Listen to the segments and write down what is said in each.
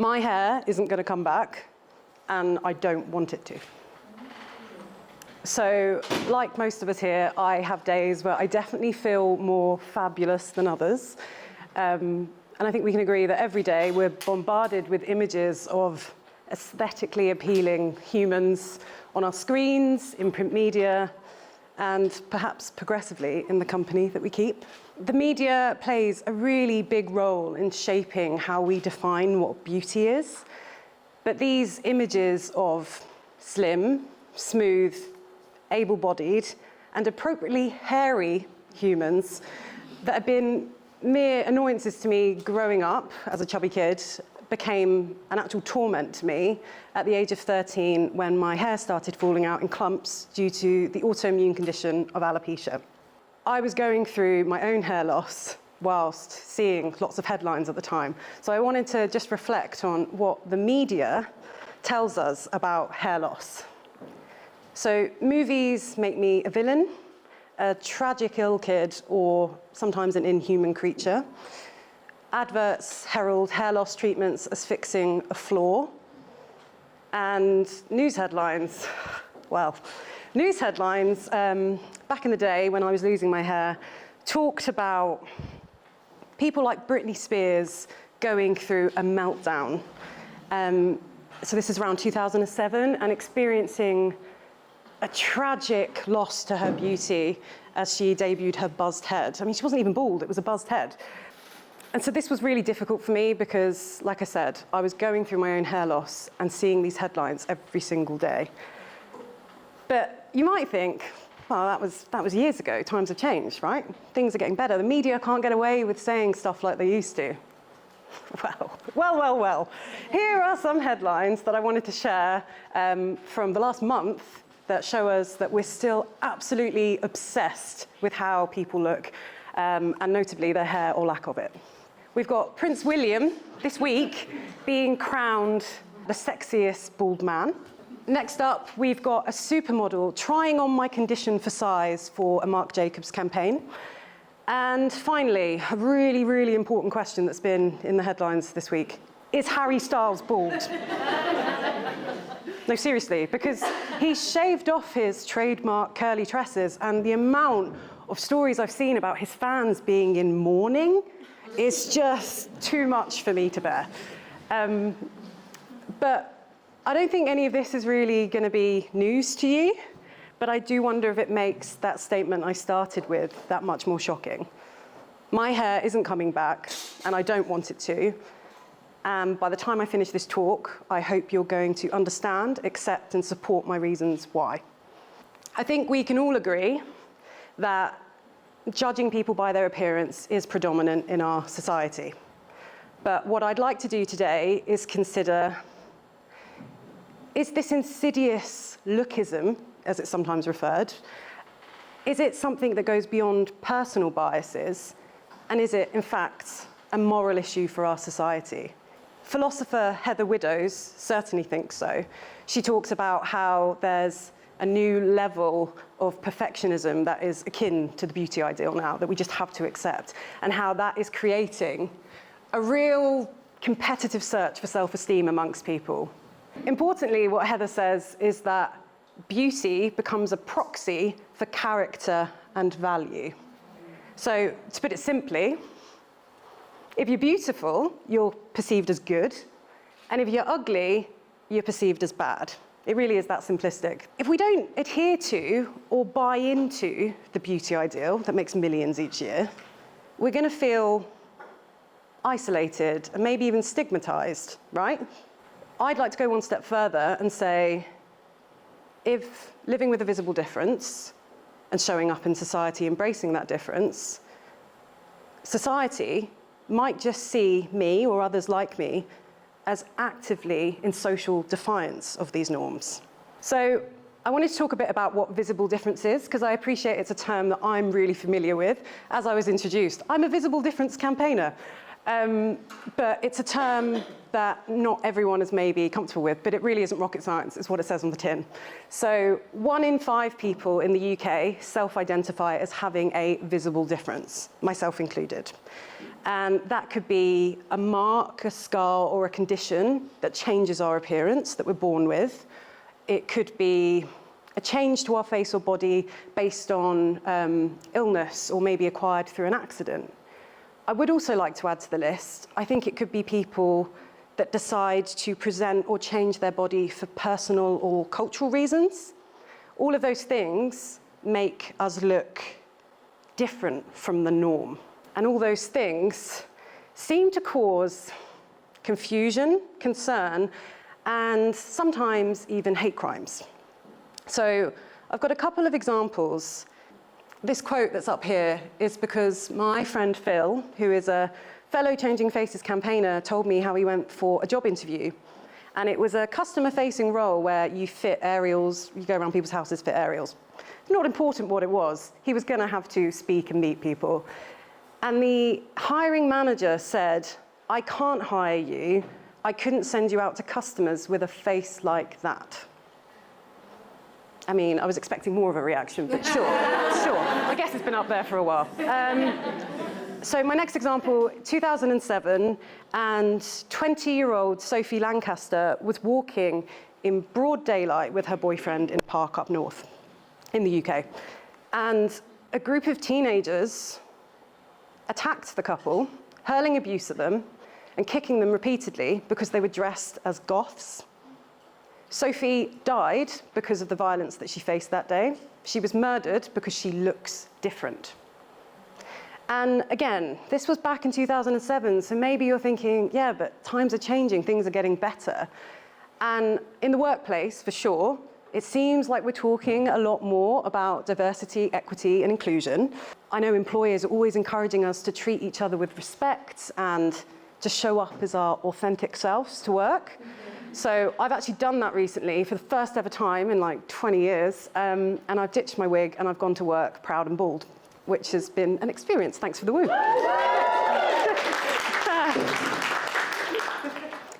My hair isn't going to come back, and I don't want it to. So, like most of us here, I have days where I definitely feel more fabulous than others. And I think we can agree that every day we're bombarded with images of aesthetically appealing humans on our screens, in print media, and perhaps progressively in the company that we keep. The media plays a really big role in shaping how we define what beauty is. But these images of slim, smooth, able-bodied, and appropriately hairy humans that have been mere annoyances to me growing up as a chubby kid became an actual torment to me at the age of 13 when my hair started falling out in clumps due to the autoimmune condition of alopecia. I was going through my own hair loss whilst seeing lots of headlines at the time. So I wanted to just reflect on what the media tells us about hair loss. So movies make me a villain, a tragic ill kid, or sometimes an inhuman creature. Adverts herald hair loss treatments as fixing a flaw. And news headlines, well, news headlines back in the day when I was losing my hair talked about people like Britney Spears going through a meltdown. So this is around 2007, and experiencing a tragic loss to her beauty as she debuted her buzzed head. I mean, she wasn't even bald, it was a buzzed head. And so this was really difficult for me because, like I said, I was going through my own hair loss and seeing these headlines every single day. But you might think, well, that was years ago, times have changed, right? Things are getting better. The media can't get away with saying stuff like they used to. Well. Here are some headlines that I wanted to share from the last month that show us that we're still absolutely obsessed with how people look, and notably their hair or lack of it. We've got Prince William this week being crowned the sexiest bald man. Next up, we've got a supermodel trying on my condition for size for a Marc Jacobs campaign. And finally, a really, really important question that's been in the headlines this week. Is Harry Styles bald? No, seriously, because he shaved off his trademark curly tresses, and the amount of stories I've seen about his fans being in mourning is just too much for me to bear. But I don't think any of this is really going to be news to you, but I do wonder if it makes that statement I started with that much more shocking. My hair isn't coming back, and I don't want it to. By the time I finish this talk, I hope you're going to understand, accept, and support my reasons why. I think we can all agree that judging people by their appearance is predominant in our society. But what I'd like to do today is consider, is this insidious lookism, as it's sometimes referred, is it something that goes beyond personal biases? And is it, in fact, a moral issue for our society? Philosopher Heather Widdows certainly thinks so. She talks about how there's a new level of perfectionism that is akin to the beauty ideal now, that we just have to accept, and how that is creating a real competitive search for self-esteem amongst people. Importantly, what Heather says is that beauty becomes a proxy for character and value. So, to put it simply, if you're beautiful, you're perceived as good, and if you're ugly, you're perceived as bad. It really is that simplistic. If we don't adhere to or buy into the beauty ideal that makes millions each year, we're going to feel isolated and maybe even stigmatized, right? I'd like to go one step further and say, if living with a visible difference and showing up in society embracing that difference, society might just see me or others like me as actively in social defiance of these norms. So I wanted to talk a bit about what visible difference is, because I appreciate it's a term that I'm really familiar with. As I was introduced, I'm a visible difference campaigner. But it's a term that not everyone is maybe comfortable with, but it really isn't rocket science, it's what it says on the tin. So 1 in 5 people in the UK self-identify as having a visible difference, myself included. And that could be a mark, a scar, or a condition that changes our appearance that we're born with. It could be a change to our face or body based on illness or maybe acquired through an accident. I would also like to add to the list, I think it could be people that decide to present or change their body for personal or cultural reasons. All of those things make us look different from the norm. And all those things seem to cause confusion, concern, and sometimes even hate crimes. So I've got a couple of examples. This quote that's up here is because my friend Phil, who is a fellow Changing Faces campaigner, told me how he went for a job interview. And it was a customer-facing role where you fit aerials, you go around people's houses, fit aerials. It's not important what it was. He was going to have to speak and meet people. And the hiring manager said, I can't hire you. I couldn't send you out to customers with a face like that. I mean, I was expecting more of a reaction, but sure. I guess it's been up there for a while. So my next example, 2007, and 20-year-old Sophie Lancaster was walking in broad daylight with her boyfriend in a park up north in the UK. And a group of teenagers attacked the couple, hurling abuse at them and kicking them repeatedly because they were dressed as goths. Sophie died because of the violence that she faced that day. She was murdered because she looks different. And again, this was back in 2007, so maybe you're thinking, yeah, but times are changing, things are getting better. And in the workplace, for sure, it seems like we're talking a lot more about diversity, equity, and inclusion. I know employers are always encouraging us to treat each other with respect and to show up as our authentic selves to work. So I've actually done that recently for the first ever time in like 20 years, and I've ditched my wig and I've gone to work proud and bald, which has been an experience. Thanks for the woo.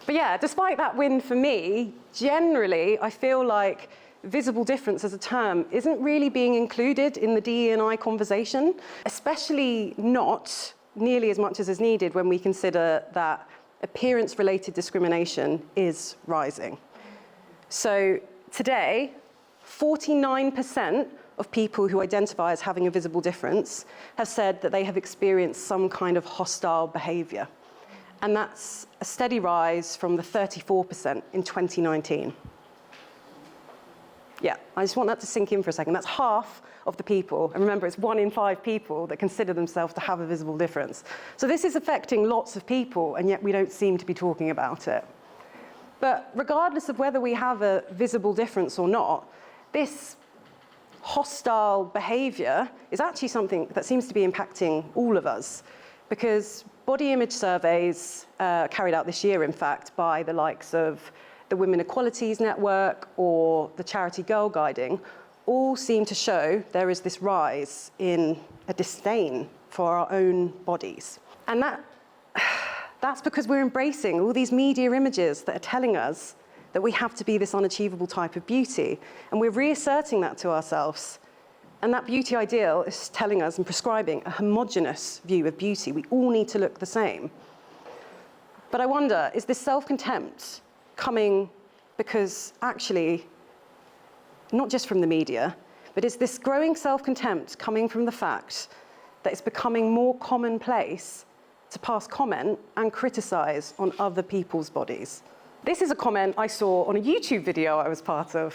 But yeah, despite that win for me, generally, I feel like visible difference as a term isn't really being included in the DE&I conversation, especially not nearly as much as is needed when we consider that appearance-related discrimination is rising. So today, 49% of people who identify as having a visible difference have said that they have experienced some kind of hostile behavior. And that's a steady rise from the 34% in 2019. Yeah, I just want that to sink in for a second. That's half of the people. And remember, it's 1 in 5 people that consider themselves to have a visible difference. So this is affecting lots of people, and yet we don't seem to be talking about it. But regardless of whether we have a visible difference or not, this hostile behavior is actually something that seems to be impacting all of us, because body image surveys carried out this year, in fact, by the likes of the Women Equalities Network or the charity Girl Guiding, all seem to show there is this rise in a disdain for our own bodies. And that's because we're embracing all these media images that are telling us that we have to be this unachievable type of beauty. And we're reasserting that to ourselves. And that beauty ideal is telling us and prescribing a homogenous view of beauty. We all need to look the same. But I wonder, is this self-contempt coming because actually, not just from the media, but is this growing self-contempt coming from the fact that it's becoming more commonplace to pass comment and criticize on other people's bodies? This is a comment I saw on a YouTube video I was part of.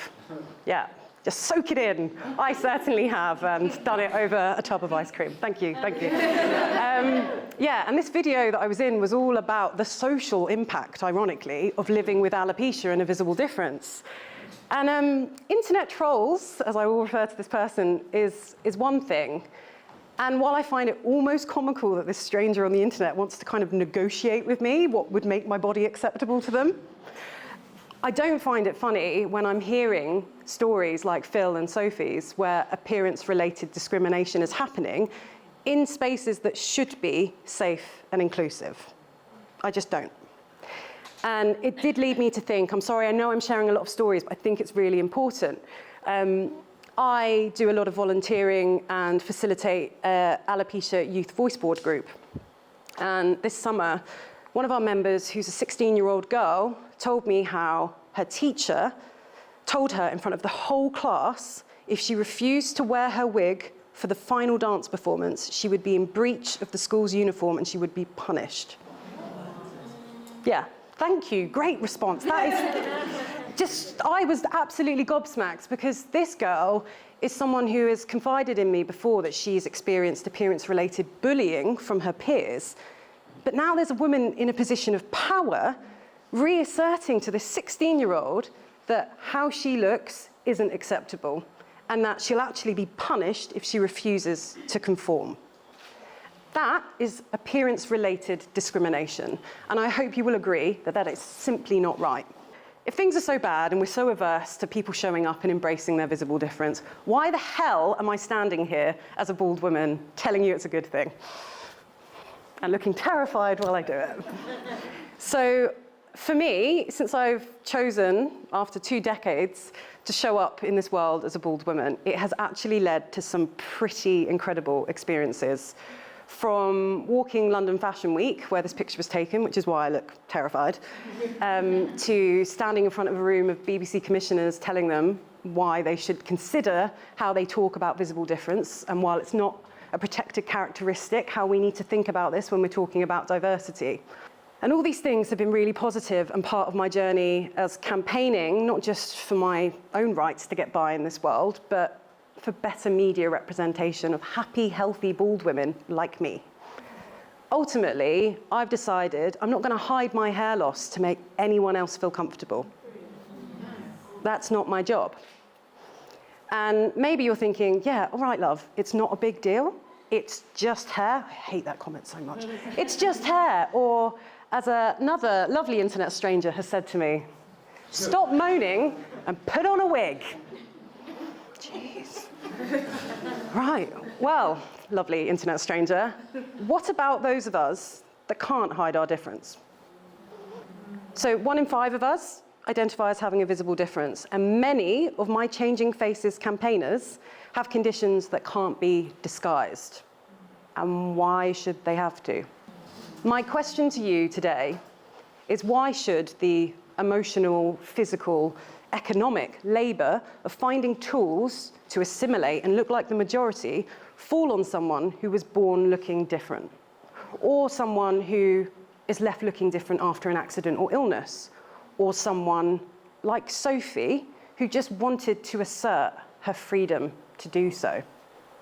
Yeah, just soak it in. I certainly have, and done it over a tub of ice cream. Thank you, thank you. Yeah, and this video that I was in was all about the social impact, ironically, of living with alopecia and a visible difference. And internet trolls, as I will refer to this person, is one thing. And while I find it almost comical that this stranger on the internet wants to kind of negotiate with me what would make my body acceptable to them, I don't find it funny when I'm hearing stories like Phil and Sophie's where appearance-related discrimination is happening in spaces that should be safe and inclusive. I just don't. And it did lead me to think, I'm sorry, I know I'm sharing a lot of stories, but I think it's really important. I do a lot of volunteering and facilitate Alopecia Youth Voice Board group. And this summer, one of our members, who's a 16-year-old girl, told me how her teacher told her in front of the whole class if she refused to wear her wig for the final dance performance, she would be in breach of the school's uniform and she would be punished. Yeah, thank you, great response. That is I was absolutely gobsmacked because this girl is someone who has confided in me before that she's experienced appearance-related bullying from her peers. But now there's a woman in a position of power reasserting to this 16-year-old that how she looks isn't acceptable and that she'll actually be punished if she refuses to conform. That is appearance-related discrimination, and I hope you will agree that that is simply not right. If things are so bad and we're so averse to people showing up and embracing their visible difference, why the hell am I standing here as a bald woman telling you it's a good thing? And looking terrified while I do it. So for me, since I've chosen, after 2 decades, to show up in this world as a bald woman, it has actually led to some pretty incredible experiences. From walking London Fashion Week, where this picture was taken, which is why I look terrified, to standing in front of a room of BBC commissioners telling them why they should consider how they talk about visible difference, and while it's not a protected characteristic, how we need to think about this when we're talking about diversity. And all these things have been really positive and part of my journey as campaigning, not just for my own rights to get by in this world, but for better media representation of happy, healthy, bald women like me. Ultimately, I've decided I'm not going to hide my hair loss to make anyone else feel comfortable. That's not my job. And maybe you're thinking, yeah, all right, love, it's not a big deal. It's just hair. I hate that comment so much. It's just hair. Or as another lovely internet stranger has said to me, stop moaning and put on a wig. Jeez. Right, well, lovely internet stranger, what about those of us that can't hide our difference? So 1 in 5 of us identify as having a visible difference, and many of my Changing Faces campaigners have conditions that can't be disguised. And why should they have to? My question to you today is, why should the emotional, physical, economic labor of finding tools to assimilate and look like the majority fall on someone who was born looking different, or someone who is left looking different after an accident or illness, or someone like Sophie who just wanted to assert her freedom to do so?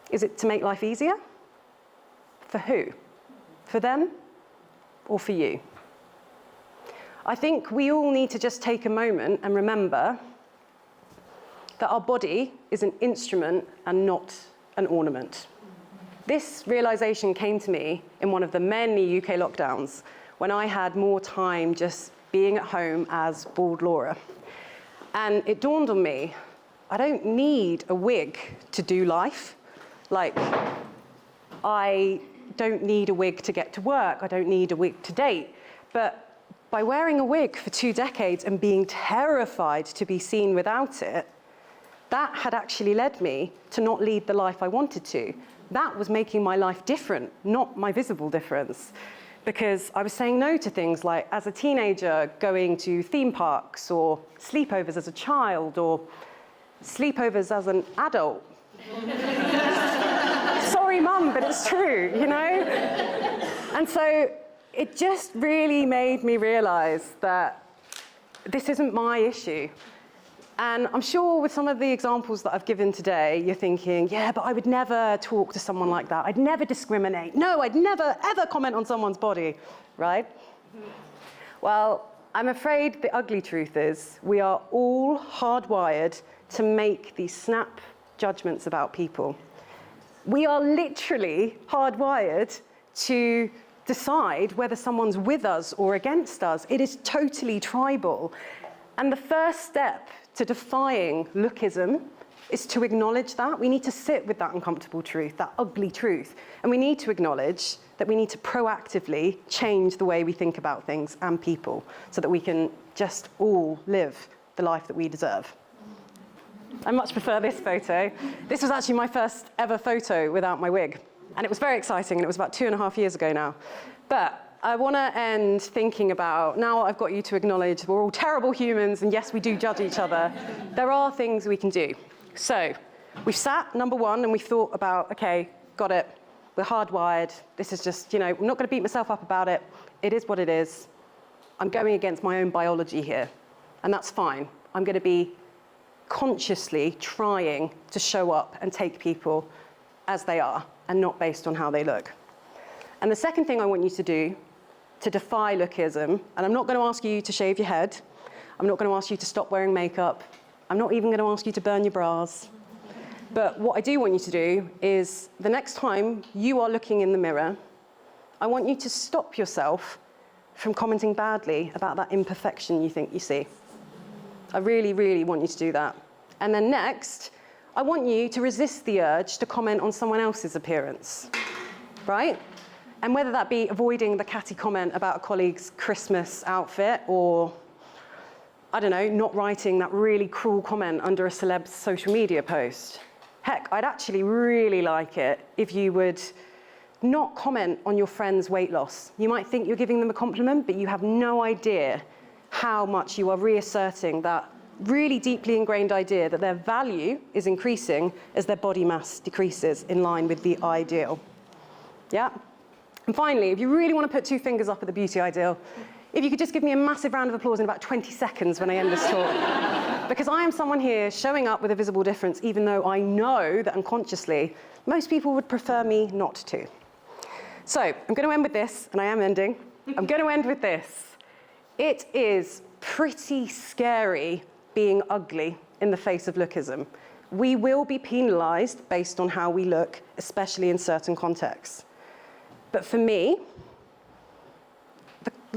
Is it to make life easier? For who? For them or for you? I think we all need to just take a moment and remember that our body is an instrument and not an ornament. This realization came to me in one of the many UK lockdowns when I had more time just being at home as bald Laura. And it dawned on me, I don't need a wig to do life. Like, I don't need a wig to get to work. I don't need a wig to date. But by wearing a wig for 2 decades and being terrified to be seen without it, that had actually led me to not lead the life I wanted to. That was making my life different, not my visible difference. Because I was saying no to things like, as a teenager, going to theme parks, or sleepovers as a child, or sleepovers as an adult. Sorry, Mum, but it's true, you know? And so it just really made me realize that this isn't my issue. And I'm sure with some of the examples that I've given today, you're thinking, yeah, but I would never talk to someone like that. I'd never discriminate. No, I'd never, ever comment on someone's body, right? Well, I'm afraid the ugly truth is we are all hardwired to make these snap judgments about people. We are literally hardwired to decide whether someone's with us or against us. It is totally tribal. And the first step to defying lookism is to acknowledge that. We need to sit with that uncomfortable truth, that ugly truth. And we need to acknowledge that we need to proactively change the way we think about things and people so that we can just all live the life that we deserve. I much prefer this photo. This was actually my first ever photo without my wig. And it was very exciting, and it was about 2.5 years ago now. But I want to end thinking about, now I've got you to acknowledge we're all terrible humans, and yes, we do judge each other. There are things we can do. So we've sat, number one, and we've thought about, okay, got it. We're hardwired. This is just, I'm not going to beat myself up about it. It is what it is. I'm going against my own biology here, and that's fine. I'm going to be consciously trying to show up and take people as they are, and not based on how they look. And the second thing I want you to do to defy lookism, and I'm not going to ask you to shave your head. I'm not going to ask you to stop wearing makeup. I'm not even going to ask you to burn your bras. But what I do want you to do is, the next time you are looking in the mirror, I want you to stop yourself from commenting badly about that imperfection you think you see. I really, really want you to do that. And then next, I want you to resist the urge to comment on someone else's appearance, right? And whether that be avoiding the catty comment about a colleague's Christmas outfit, or, I don't know, not writing that really cruel comment under a celeb's social media post. Heck, I'd actually really like it if you would not comment on your friend's weight loss. You might think you're giving them a compliment, but you have no idea how much you are reasserting that really deeply ingrained idea that their value is increasing as their body mass decreases in line with the ideal. Yeah? And finally, if you really want to put 2 fingers up at the beauty ideal, if you could just give me a massive round of applause in about 20 seconds when I end this talk. Because I am someone here showing up with a visible difference, even though I know that unconsciously, most people would prefer me not to. So I'm going to end with this, and I am ending. I'm going to end with this. It is pretty scary being ugly in the face of lookism. We will be penalized based on how we look, especially in certain contexts. But for me,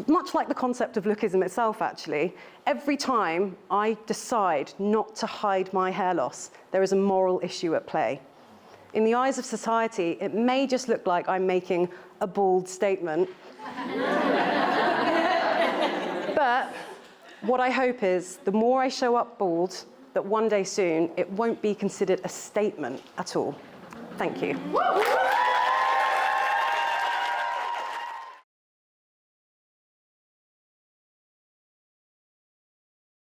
much like the concept of lookism itself, actually, every time I decide not to hide my hair loss, there is a moral issue at play. In the eyes of society, it may just look like I'm making a bold statement. But what I hope is, the more I show up bald, that one day soon, it won't be considered a statement at all. Thank you.